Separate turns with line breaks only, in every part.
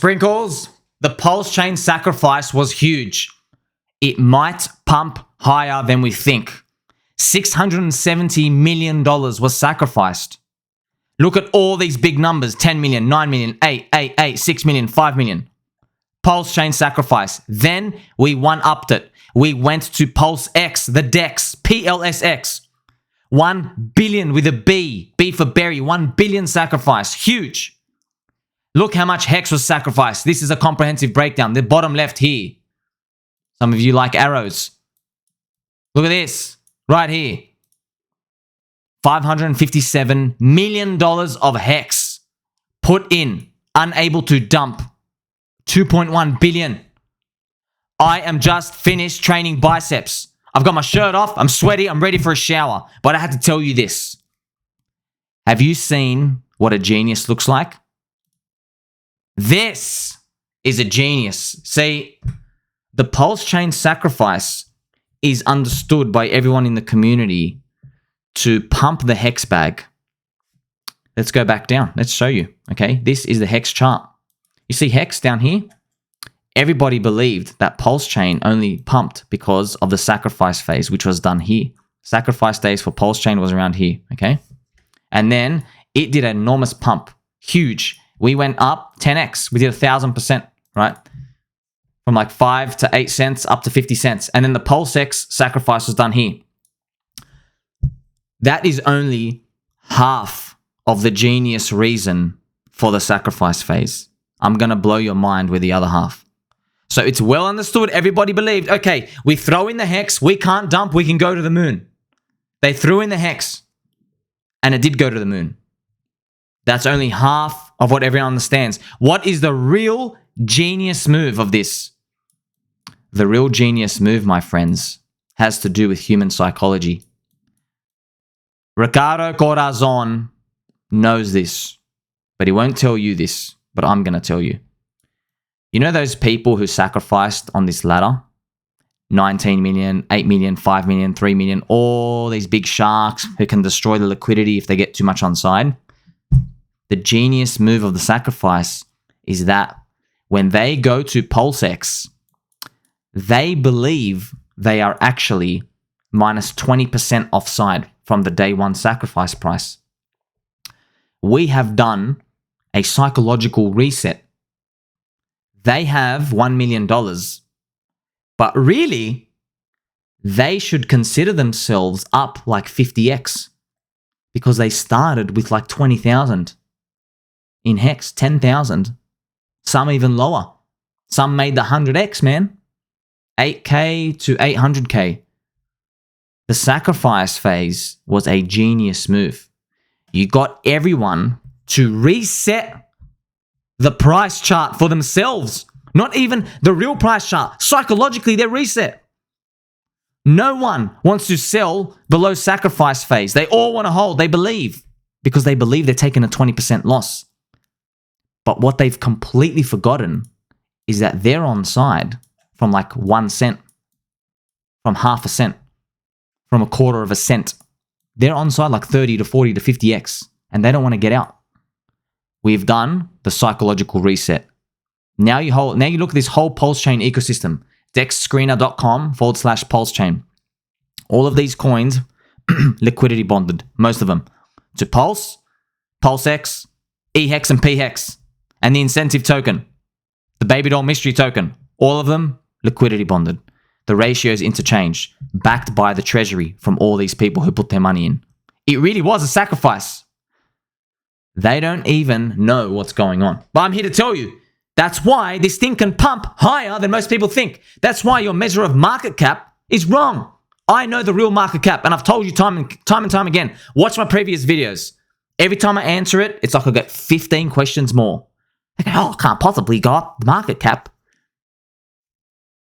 sprinkles, the PulseChain sacrifice was huge. It might pump higher than we think. $670 million was sacrificed. Look at all these big numbers: 10 million, 9 million, 8, 6 million, 5 million. PulseChain sacrifice. Then we one-upped it. We went to PulseX, the DEX, PLSX. 1 billion with a B. B for berry. 1 billion sacrifice. Huge. Look how much hex was sacrificed. This is a comprehensive breakdown. The bottom left here. Some of you like arrows. Look at this. Right here. $557 million of hex put in. Unable to dump. 2.1 billion. I am just finished training biceps. I've got my shirt off. I'm sweaty. I'm ready for a shower. But I had to tell you this. Have you seen what a genius looks like? This is a genius. See, the PulseChain sacrifice is understood by everyone in the community to pump the hex bag. Let's go back down. Let's show you. Okay, this is the hex chart. You see hex down here? Everybody believed that PulseChain only pumped because of the sacrifice phase, which was done here. Sacrifice days for PulseChain was around here, okay? And then it did an enormous pump, huge. We went up 10x. We did 1,000%, right? From like 5 to 8 cents up to 50 cents. And then the PulseX sacrifice was done here. That is only half of the genius reason for the sacrifice phase. I'm going to blow your mind with the other half. So it's well understood. Everybody believed, okay, we throw in the hex. We can't dump. We can go to the moon. They threw in the hex and it did go to the moon. That's only half of what everyone understands. What is the real genius move of this? The real genius move, my friends, has to do with human psychology. Ricardo Corazon knows this, but he won't tell you this, but I'm going to tell you. You know those people who sacrificed on this ladder? 19 million, 8 million, 5 million, 3 million, all these big sharks who can destroy the liquidity if they get too much on side. The genius move of the sacrifice is that when they go to PulseX, they believe they are actually minus 20% offside from the day one sacrifice price. We have done a psychological reset. They have $1 million, but really, they should consider themselves up like 50x because they started with like 20,000 in hex, 10,000, some even lower. Some made the 100x, man, 8K to 800K. The sacrifice phase was a genius move. You got everyone to reset the price chart for themselves. Not even the real price chart. Psychologically, they're reset. No one wants to sell below sacrifice phase. They all want to hold. They believe. Because they believe they're taking a 20% loss. But what they've completely forgotten is that they're on side from like 1 cent. From half a cent. From a quarter of a cent. They're on side like 30 to 40 to 50x. And they don't want to get out. We've done the psychological reset. Now you look at this whole PulseChain ecosystem. dexscreener.com/PulseChain. All of these coins, liquidity bonded, most of them, to Pulse, PulseX, eHex and pHex, and the incentive token, the baby doll mystery token. All of them, liquidity bonded. The ratios interchanged, backed by the treasury from all these people who put their money in. It really was a sacrifice. They don't even know what's going on. But I'm here to tell you, that's why this thing can pump higher than most people think. That's why your measure of market cap is wrong. I know the real market cap, and I've told you time and time again. Watch my previous videos. Every time I answer it, it's like I get 15 questions more. They go, I can't possibly got the market cap.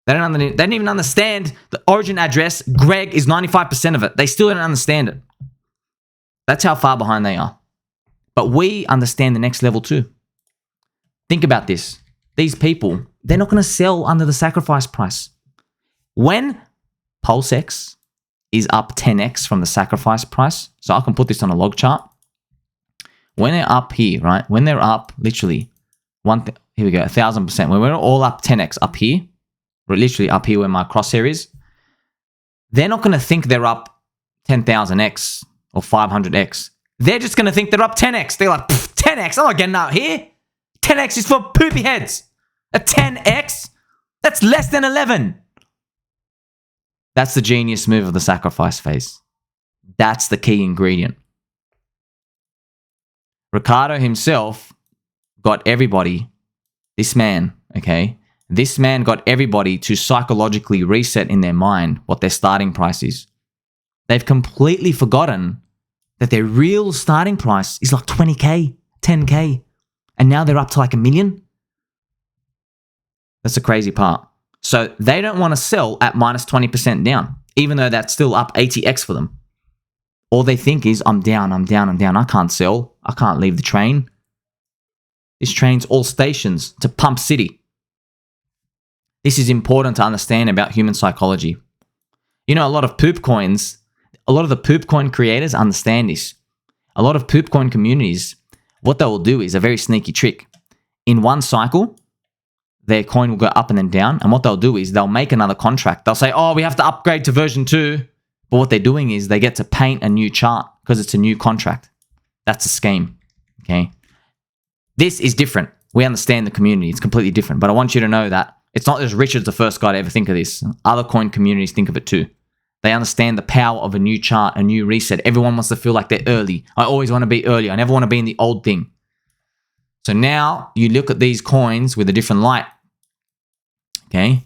They don't even understand the origin address. Greg is 95% of it. They still don't understand it. That's how far behind they are. But we understand the next level too. Think about this. These people, they're not going to sell under the sacrifice price. When PulseX is up 10x from the sacrifice price, so I can put this on a log chart. When they're up here, right? When they're up literally Here we go, 1,000%. When we're all up 10x up here, we're literally up here where my crosshair is, they're not going to think they're up 10,000x or 500x. They're just going to think they're up 10x. They're like, 10x, I'm not getting out here. 10x is for poopy heads. A 10x, that's less than 11. That's the genius move of the sacrifice phase. That's the key ingredient. Ricardo himself got everybody, this man, okay? This man got everybody to psychologically reset in their mind what their starting price is. They've completely forgotten that their real starting price is like 20K, 10K, and now they're up to like $1 million. That's the crazy part. So they don't want to sell at minus 20% down, even though that's still up 80x for them. All they think is, I'm down. I can't sell. I can't leave the train. This train's all stations to Pump City. This is important to understand about human psychology. You know, a lot of the poop coin creators understand this. A lot of poop coin communities, what they will do is a very sneaky trick. In one cycle, their coin will go up and then down. And what they'll do is they'll make another contract. They'll say, oh, we have to upgrade to version 2. But what they're doing is they get to paint a new chart because it's a new contract. That's a scheme, okay? This is different. We understand the community. It's completely different. But I want you to know that it's not just Richard's the first guy to ever think of this. Other coin communities think of it too. They understand the power of a new chart, a new reset. Everyone wants to feel like they're early. I always want to be early. I never want to be in the old thing. So now you look at these coins with a different light. Okay?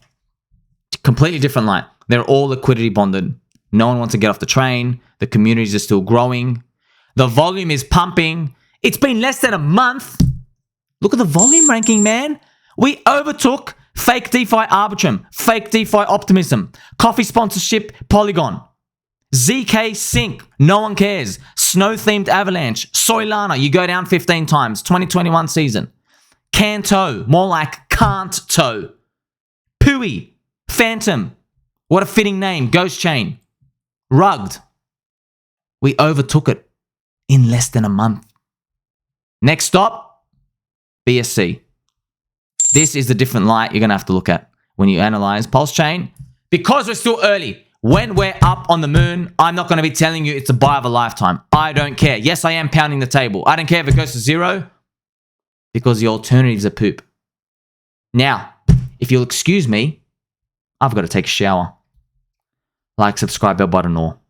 Completely different light. They're all liquidity bonded. No one wants to get off the train. The communities are still growing. The volume is pumping. It's been less than a month. Look at the volume ranking, man. We overtook fake DeFi Arbitrum, fake DeFi Optimism, coffee sponsorship Polygon, ZK Sync, no one cares, snow-themed Avalanche, Solana, you go down 15 times, 2021 season, Canto, more like Can't Toe, Pui, Phantom, what a fitting name, Ghost Chain, Rugged. We overtook it in less than a month. Next stop, BSC. This is the different light you're going to have to look at when you analyze PulseChain. Because we're still early, when we're up on the moon, I'm not going to be telling you it's a buy of a lifetime. I don't care. Yes, I am pounding the table. I don't care if it goes to 0 because the alternatives are poop. Now, if you'll excuse me, I've got to take a shower. Like, subscribe, bell button, all.